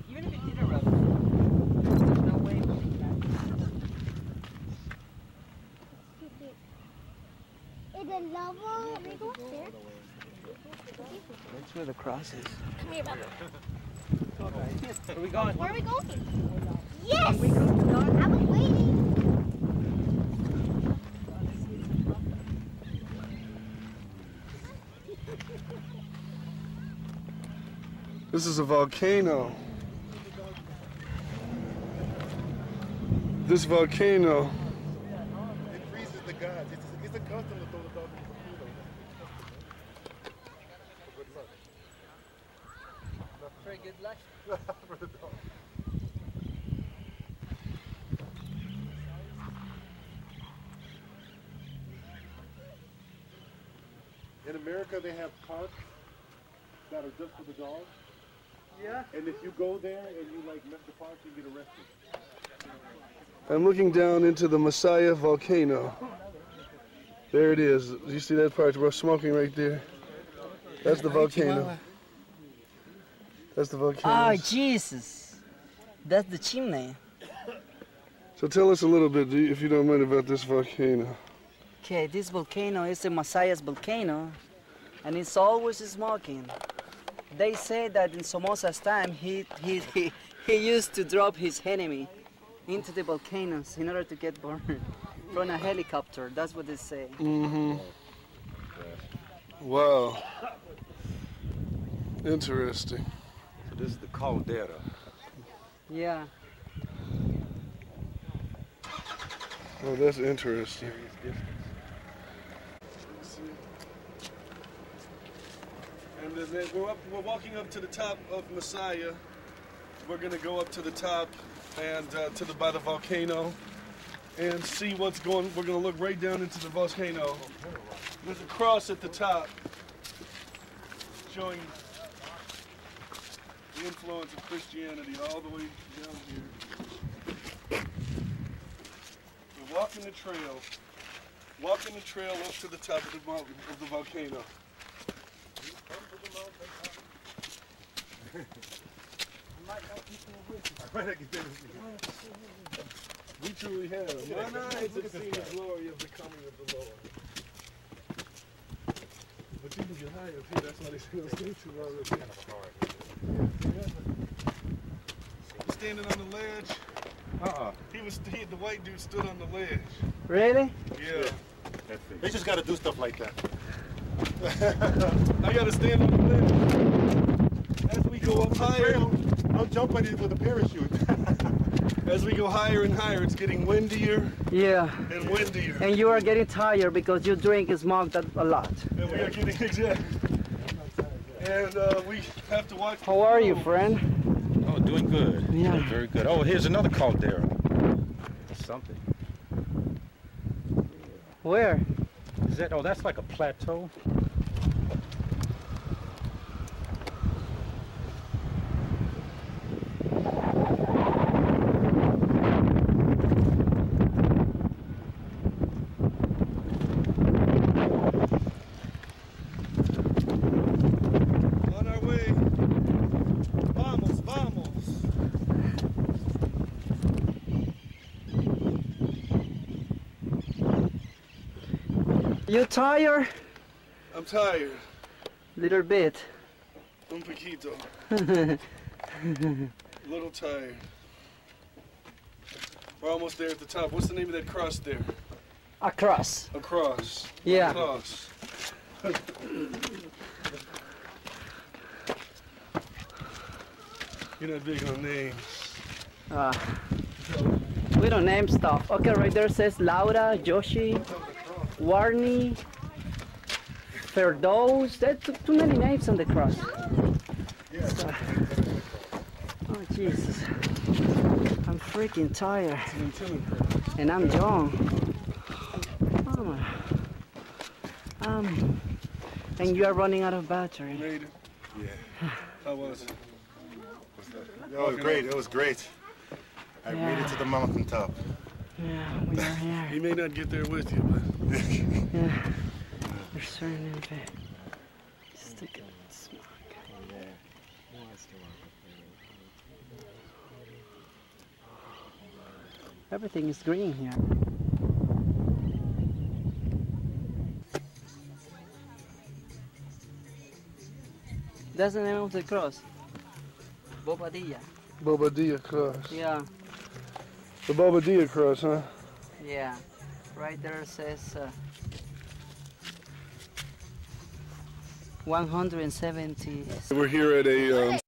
Even if it did erupt, there's no way we can. Is it lava? Can we go upstairs? That's where the cross is. Come here, Bubba. Where are we going? Where are we going? Yes! We go to the garden. I was waiting. This is a volcano. This volcano. It freezes the gods. It's a custom to throw the dog in the pool. For good luck. Very good luck. For the dog. In America, they have parks that are just for the dogs. Yeah. And if you go there and you like mess the park, you get arrested. I'm looking down into the Masaya Volcano. There it is. Do you see that part? We're smoking right there. That's the volcano. That's the volcano. Oh, Jesus. That's the chimney. So tell us a little bit, if you don't mind, about this volcano. Okay, this volcano is the Masaya's volcano, and it's always smoking. They say that in Somoza's time, he used to drop his enemy into the volcanoes in order to get burned from a helicopter. That's what they say. Mm-hmm. Wow. Interesting. So this is the caldera. Yeah. Oh, that's interesting. And then we're walking up to the top of Masaya. We're gonna go up to the top and by the volcano and see what's going. We're gonna look right down into the volcano. There's a cross at the top showing the influence of Christianity all the way down here. We're walking the trail up to the top of the mountain, of the volcano. We truly have. My eyes have seen the glory of the coming of the Lord. But you can get high up here, that's why they say don't stay too long up here. Standing on the ledge. The white dude stood on the ledge. Really? Yeah. They just got to do stuff like that. I gotta stand on the ledge. As we go up higher, I'll jump on it with a parachute. as we go higher and higher, it's getting windier Yeah. and windier. And you are getting tired because you drink and smoke that a lot. And we are getting exactly. And we have to watch. How are you, friend? Oh, doing good. Yeah. Doing very good. Oh, here's another caldera. That's something. Where? Is that? Oh, that's like a plateau. On our way. Vamos, vamos. You tired? I'm tired. Little bit. Un poquito. Little tired. We're almost there at the top. What's the name of that cross there? A cross. A cross. Yeah. A cross. You're not big on names. We don't name stuff. Okay, right there says Laura, Joshi, Warney, Ferdows. That's too many names on the cross. So, oh, Jesus. I'm freaking tired. And I'm young. Oh, and you are running out of battery. Made it. Yeah. How was it? It was great. It was great. I made it to the mountaintop. Yeah, we are here. He may not get there with you, but Yeah, there's certainly Look at the smoke. Everything is green here. That's the name of the cross. Bobadilla. Bobadilla Cross. Yeah, The Bobadilla Cross, huh? yeah. Right there says 170. We're here at a